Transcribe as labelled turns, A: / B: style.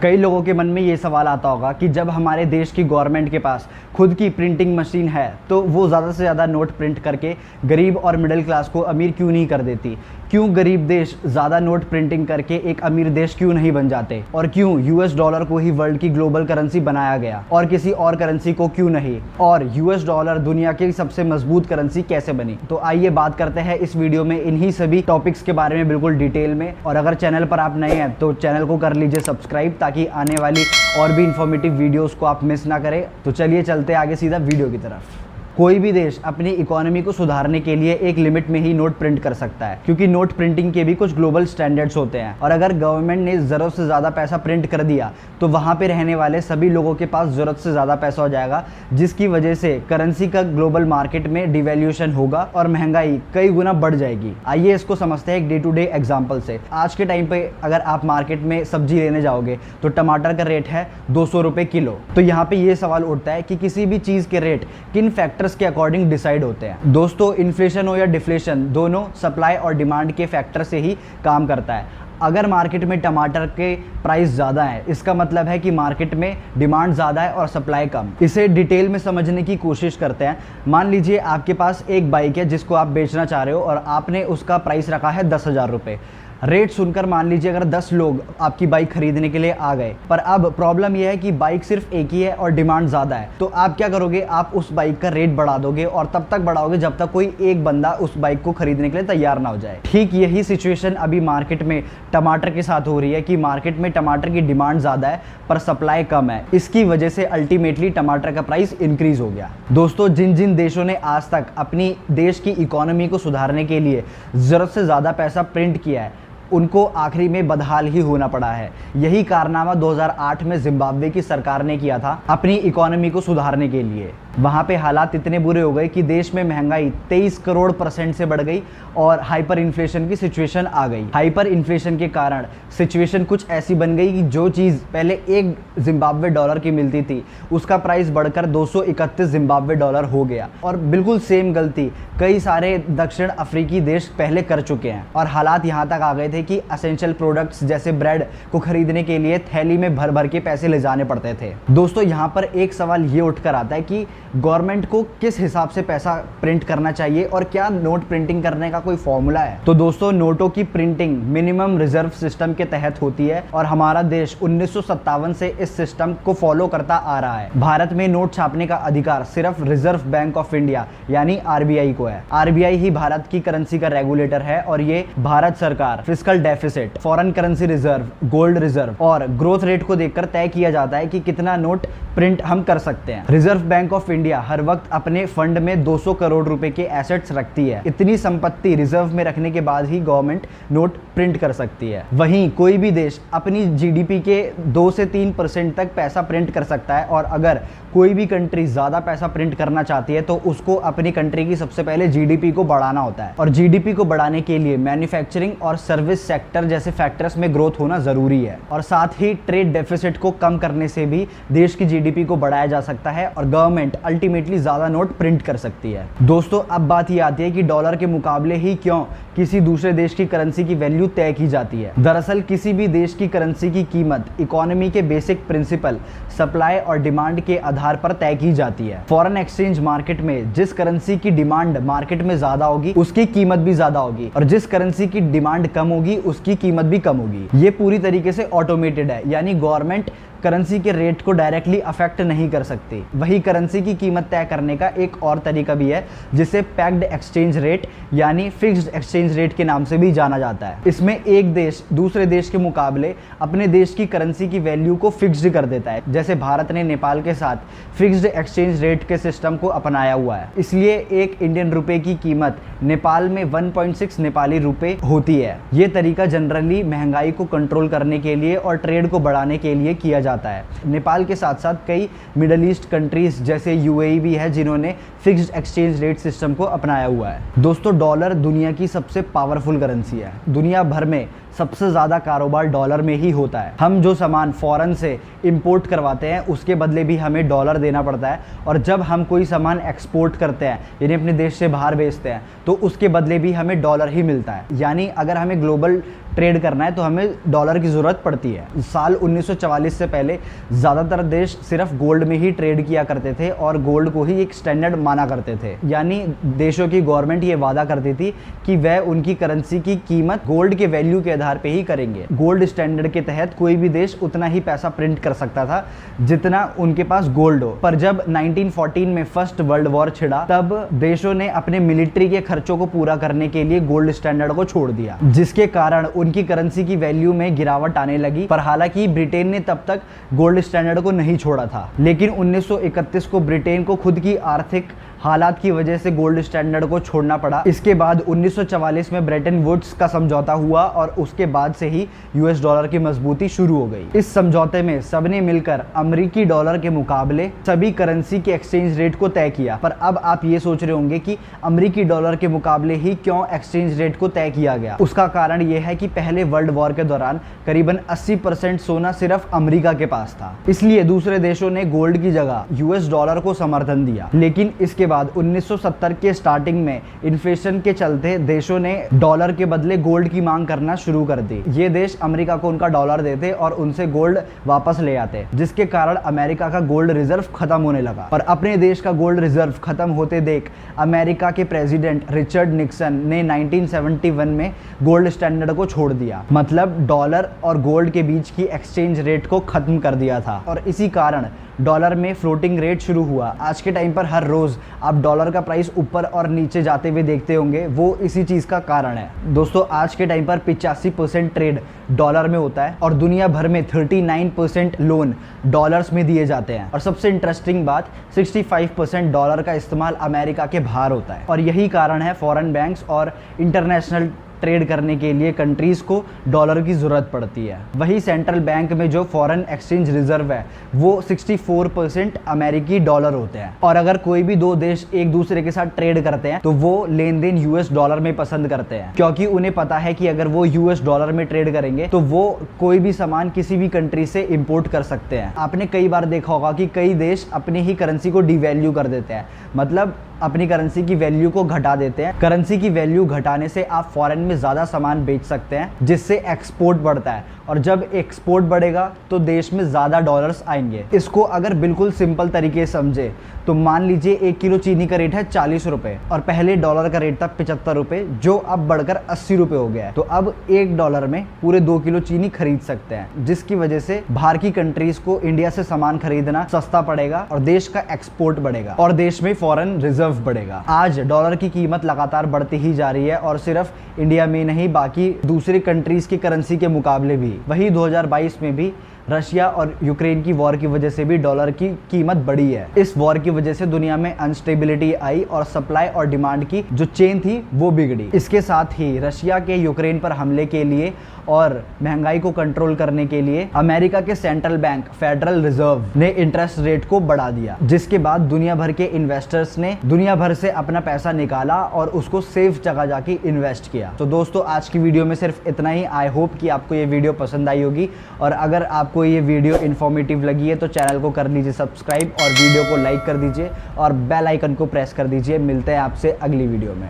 A: कई लोगों के मन में ये सवाल आता होगा कि जब हमारे देश की गवर्नमेंट के पास खुद की प्रिंटिंग मशीन है तो वो ज़्यादा से ज़्यादा नोट प्रिंट करके गरीब और मिडिल क्लास को अमीर क्यों नहीं कर देती। क्यों गरीब देश ज़्यादा नोट प्रिंटिंग करके एक अमीर देश क्यों नहीं बन जाते, और क्यों यूएस डॉलर को ही वर्ल्ड की ग्लोबल करेंसी बनाया गया और किसी और करेंसी को क्यों नहीं, और यूएस डॉलर दुनिया की सबसे मजबूत करेंसी कैसे बनी। तो आइए बात करते हैं इस वीडियो में इन्हीं सभी टॉपिक्स के बारे में बिल्कुल डिटेल में। और अगर चैनल पर आप नए हैं तो चैनल को कर लीजिए सब्सक्राइब ताकि आने वाली और भी इंफॉर्मेटिव वीडियोस को आप मिस ना करें। तो चलिए चलते आगे सीधा वीडियो की तरफ। कोई भी देश अपनी इकोनॉमी को सुधारने के लिए एक लिमिट में ही नोट प्रिंट कर सकता है, क्योंकि नोट प्रिंटिंग के भी कुछ ग्लोबल स्टैंडर्ड्स होते हैं। और अगर गवर्नमेंट ने ज़रूरत से ज़्यादा पैसा प्रिंट कर दिया तो वहाँ पे रहने वाले सभी लोगों के पास ज़रूरत से ज़्यादा पैसा हो जाएगा, जिसकी वजह से करेंसी का ग्लोबल मार्केट में डिवैल्यूएशन होगा और महंगाई कई गुना बढ़ जाएगी। आइए इसको समझते हैं एक डे टू डे एग्जाम्पल से। आज के टाइम पे अगर आप मार्केट में सब्जी लेने जाओगे तो टमाटर का रेट है 200 रुपये किलो। तो यहाँ पे ये सवाल उठता है कि किसी भी चीज़ के रेट किन फैक्टर्स के अकॉर्डिंग डिसाइड होते हैं। दोस्तों, इन्फ्लेशन हो या डिफ्लेशन, दोनों सप्लाई और डिमांड के फैक्टर से ही काम करता है। अगर मार्केट में टमाटर के प्राइस ज़्यादा है, इसका मतलब है कि मार्केट में डिमांड ज़्यादा है और सप्लाई कम। इसे डिटेल में समझने की कोशिश करते हैं। मान लीजिए आपके पास एक बाइक है जिसको आप बेचना चाह रहे हो और आपने उसका प्राइस रखा है 10,000 रुपये। रेट सुनकर मान लीजिए अगर 10 लोग आपकी बाइक खरीदने के लिए आ गए, पर अब प्रॉब्लम यह है कि बाइक सिर्फ एक ही है और डिमांड ज़्यादा है। तो आप क्या करोगे, आप उस बाइक का रेट बढ़ा दोगे और तब तक बढ़ाओगे जब तक कोई एक बंदा उस बाइक को खरीदने के लिए तैयार ना हो जाए। ठीक यही सिचुएशन अभी मार्केट में टमाटर के साथ हो रही है कि मार्केट में टमाटर की डिमांड ज़्यादा है पर सप्लाई कम है। इसकी वजह से अल्टीमेटली टमाटर का प्राइस इंक्रीज हो गया। दोस्तों, जिन जिन देशों ने आज तक अपनी देश की इकोनॉमी को सुधारने के लिए ज़रूरत से ज़्यादा पैसा प्रिंट किया है, उनको आखिरी में बदहाल ही होना पड़ा है। यही कारनामा 2008 में जिम्बाब्वे की सरकार ने किया था अपनी इकोनॉमी को सुधारने के लिए। वहाँ पे हालात इतने बुरे हो गए कि देश में महंगाई 23 करोड़% से बढ़ गई और हाइपर इन्फ्लेशन की सिचुएशन आ गई। हाइपर इन्फ्लेशन के कारण सिचुएशन कुछ ऐसी बन गई कि जो चीज़ पहले एक जिम्बाब्वे डॉलर की मिलती थी उसका प्राइस बढ़कर 231 जिम्बाब्वे डॉलर हो गया। और बिल्कुल सेम गलती कई सारे दक्षिण अफ्रीकी देश पहले कर चुके हैं और हालात यहाँ तक आ गए थे कि एसेंशियल प्रोडक्ट्स जैसे ब्रेड को खरीदने के लिए थैली में भर भर के पैसे ले जाने पड़ते थे। दोस्तों, यहाँ पर एक सवाल ये उठकर आता है कि गवर्नमेंट को किस हिसाब से पैसा प्रिंट करना चाहिए और क्या नोट प्रिंटिंग करने का कोई फॉर्मूला है। तो दोस्तों, नोटों की प्रिंटिंग मिनिमम रिजर्व सिस्टम के तहत होती है और हमारा देश 1957 से इस सिस्टम को फॉलो करता आ रहा है। भारत में नोट छापने का अधिकार सिर्फ रिजर्व बैंक ऑफ इंडिया यानी आरबीआई को है। आरबीआई ही भारत की करेंसी का रेगुलेटर है और ये भारत सरकार fiscal deficit, foreign currency reserve, gold reserve और ग्रोथ रेट को देखकर तय किया जाता है कि कितना नोट प्रिंट हम कर सकते हैं। रिजर्व बैंक ऑफ इंडिया हर वक्त अपने फंड में 200 करोड़ रुपए के एसेट्स रखती है। इतनी संपत्ति रिजर्व में रखने के बाद ही गवर्नमेंट नोट प्रिंट कर सकती है। वहीं कोई भी देश अपनी जीडीपी के 2 से 3% तक पैसा प्रिंट कर सकता है और अगर कोई भी कंट्री ज़्यादा पैसा प्रिंट करना चाहती है तो उसको अपनी कंट्री की सबसे पहले जीडीपी को बढ़ाना होता है। और जीडीपी को बढ़ाने के लिए मैन्युफैक्चरिंग और सर्विस सेक्टर जैसे फैक्टर्स में ग्रोथ होना ज़रूरी है। और साथ ही ट्रेड डेफिसिट को कम करने से भी देश की जीडीपी को बढ़ाया जा सकता है और गवर्नमेंट अल्टीमेटली ज़्यादा नोट प्रिंट कर सकती है। दोस्तों, अब बात ये आती है कि डॉलर के मुकाबले ही क्यों किसी दूसरे देश की करेंसी की वैल्यू तय की जाती है। दरअसल किसी भी देश की करेंसी की कीमत इकोनॉमी के बेसिक प्रिंसिपल सप्लाई और डिमांड के आधार पर तय की जाती है। फॉरेन एक्सचेंज मार्केट में जिस करेंसी की डिमांड मार्केट में ज्यादा होगी उसकी कीमत भी ज्यादा होगी और जिस करेंसी की डिमांड कम होगी उसकी कीमत भी कम होगी। ये पूरी तरीके से ऑटोमेटेड है, यानी गवर्नमेंट करेंसी के रेट को डायरेक्टली अफेक्ट नहीं कर सकती। वही करेंसी की कीमत तय करने का एक और तरीका भी है जिसे पैक्ड एक्सचेंज रेट यानी फिक्स्ड एक्सचेंज रेट के नाम से भी जाना जाता है। इसमें एक देश दूसरे देश के मुकाबले अपने देश की करेंसी की वैल्यू को फिक्स्ड कर देता है। जैसे भारत ने नेपाल के साथ फिक्स्ड एक्सचेंज रेट के सिस्टम को अपनाया हुआ है, इसलिए एक इंडियन रुपए की कीमत नेपाल में 1.6 नेपाली रुपए होती है। ये तरीका जनरली महंगाई को कंट्रोल करने के लिए और ट्रेड को बढ़ाने के लिए किया जाता है। नेपाल के साथ साथ कई मिडल ईस्ट कंट्रीज जैसे यूएई भी है जिन्होंने फिक्स्ड एक्सचेंज रेट सिस्टम को अपनाया हुआ है। दोस्तों, डॉलर दुनिया की सबसे पावरफुल करेंसी है। दुनिया भर में सबसे ज़्यादा कारोबार डॉलर में ही होता है। हम जो सामान फॉरेन से इंपोर्ट करवाते हैं उसके बदले भी हमें डॉलर देना पड़ता है, और जब हम कोई सामान एक्सपोर्ट करते हैं यानी अपने देश से बाहर भेजते हैं तो उसके बदले भी हमें डॉलर ही मिलता है। यानी अगर हमें ग्लोबल ट्रेड करना है तो हमें डॉलर की ज़रूरत पड़ती है। साल 1944 से पहले ज़्यादातर देश सिर्फ गोल्ड में ही ट्रेड किया करते थे और गोल्ड को ही एक स्टैंडर्ड माना करते थे। यानी देशों की गवर्नमेंट ये वादा करती थी कि वह उनकी करेंसी की कीमत गोल्ड के वैल्यू के आधार पे ही करेंगे। गोल्ड स्टैंडर्ड के तहत कोई भी देश उतना ही पैसा प्रिंट कर सकता था जितना उनके पास गोल्ड हो। पर जब 1914 में फर्स्ट वर्ल्ड वॉर छिड़ा तब देशों ने अपने मिलिट्री के खर्चों को पूरा करने के लिए गोल्ड स्टैंडर्ड को छोड़ दिया, जिसके कारण उनकी करेंसी की वैल्यू में गिरावट आने लगी। पर हालांकि ब्रिटेन ने तब तक गोल्ड स्टैंडर्ड को नहीं छोड़ा था, लेकिन 1931 को ब्रिटेन को खुद की आर्थिक हालात की वजह से गोल्ड स्टैंडर्ड को छोड़ना पड़ा। इसके बाद 1944 में ब्रेटन वुड्स का समझौता हुआ और उसके बाद से ही यूएस डॉलर की मजबूती शुरू हो गई। इस समझौते में सबने मिलकर अमेरिकी डॉलर के मुकाबले सभी करेंसी के एक्सचेंज रेट को तय किया। पर अब आप ये सोच रहे होंगे कि अमेरिकी डॉलर के मुकाबले ही क्यों एक्सचेंज रेट को तय किया गया। उसका कारण यह है कि पहले वर्ल्ड वॉर के दौरान करीबन 80% सोना सिर्फ अमेरिका के पास था, इसलिए दूसरे देशों ने गोल्ड की जगह यूएस डॉलर को समर्थन दिया। लेकिन इसके बाद 1970 के स्टार्टिंग में इन्फ्लेशन के चलते देशों ने डॉलर के बदले गोल्ड की मांग करना शुरू कर दी। ये देश अमेरिका को उनका डॉलर देते और उनसे गोल्ड वापस ले आते, जिसके कारण अमेरिका का गोल्ड रिजर्व खत्म होने लगा। और अपने देश का गोल्ड रिजर्व खत्म होते देख अमेरिका के प्रेसिडेंट रिचर्ड निक्सन ने 1971 में गोल्ड स्टैंडर्ड को छोड़ दिया, मतलब डॉलर और गोल्ड के बीच की एक्सचेंज रेट को खत्म कर दिया था। और इसी कारण डॉलर में फ्लोटिंग रेट शुरू हुआ। आज के टाइम पर हर रोज आप डॉलर का प्राइस ऊपर और नीचे जाते हुए देखते होंगे, वो इसी चीज का कारण है। दोस्तों, आज के टाइम पर 85% ट्रेड डॉलर में होता है और दुनिया भर में 39% लोन डॉलर्स में दिए जाते हैं। और सबसे इंटरेस्टिंग बात, 65% डॉलर का इस्तेमाल अमेरिका के बाहर होता है। और यही कारण है फॉरेन बैंक्स और इंटरनेशनल ट्रेड करने के लिए कंट्रीज को डॉलर की ज़रूरत पड़ती है। वही सेंट्रल बैंक में जो फॉरेन एक्सचेंज रिजर्व है वो 64% अमेरिकी डॉलर होते हैं। और अगर कोई भी दो देश एक दूसरे के साथ ट्रेड करते हैं तो वो लेन देन यूएस डॉलर में पसंद करते हैं, क्योंकि उन्हें पता है कि अगर वो यूएस डॉलर में ट्रेड करेंगे तो वो कोई भी सामान किसी भी कंट्री से इंपोर्ट कर सकते हैं। आपने कई बार देखा होगा कि कई देश अपनी ही करेंसी को डिवैल्यू कर देते हैं, मतलब अपनी करेंसी की वैल्यू को घटा देते हैं। करेंसी की वैल्यू घटाने से आप फॉरेन में ज़्यादा सामान बेच सकते हैं, जिससे एक्सपोर्ट बढ़ता है, और जब एक्सपोर्ट बढ़ेगा तो देश में ज़्यादा डॉलर्स आएंगे। इसको अगर बिल्कुल सिंपल तरीके से समझे तो मान लीजिए 1 किलो चीनी का रेट है 40 रुपये और पहले डॉलर का रेट था 75 रुपये, जो अब बढ़कर 80 रुपये हो गया है। तो अब $1 में पूरे 2 किलो चीनी खरीद सकते हैं, जिसकी वजह से बाहर की कंट्रीज को इंडिया से सामान खरीदना सस्ता पड़ेगा और देश का एक्सपोर्ट बढ़ेगा और देश में फॉरेन रिजर्व बढ़ेगा। आज डॉलर की कीमत लगातार बढ़ती ही जा रही है, और सिर्फ इंडिया में नहीं बाकी दूसरी कंट्रीज की करेंसी के मुकाबले भी। वही 2022 में भी रशिया और यूक्रेन की वॉर की वजह से भी डॉलर की कीमत बढ़ी है। इस वॉर की वजह से दुनिया में अनस्टेबिलिटी आई और सप्लाई और डिमांड की जो चेन थी वो बिगड़ी। इसके साथ ही रशिया के यूक्रेन पर हमले के लिए और महंगाई को कंट्रोल करने के लिए अमेरिका के सेंट्रल बैंक फेडरल रिजर्व ने इंटरेस्ट रेट को बढ़ा दिया, जिसके बाद दुनिया भर के इन्वेस्टर्स ने दुनिया भर से अपना पैसा निकाला और उसको सेफ जगह जाके इन्वेस्ट किया। तो दोस्तों, आज की वीडियो में सिर्फ इतना ही। आई होप कि आपको ये वीडियो पसंद आई होगी, और अगर आपको ये वीडियो इन्फॉर्मेटिव लगी है तो चैनल को कर लीजिए सब्सक्राइब और वीडियो को लाइक कर दीजिए और बेल आइकन को प्रेस कर दीजिए। मिलते हैं आपसे अगली वीडियो में।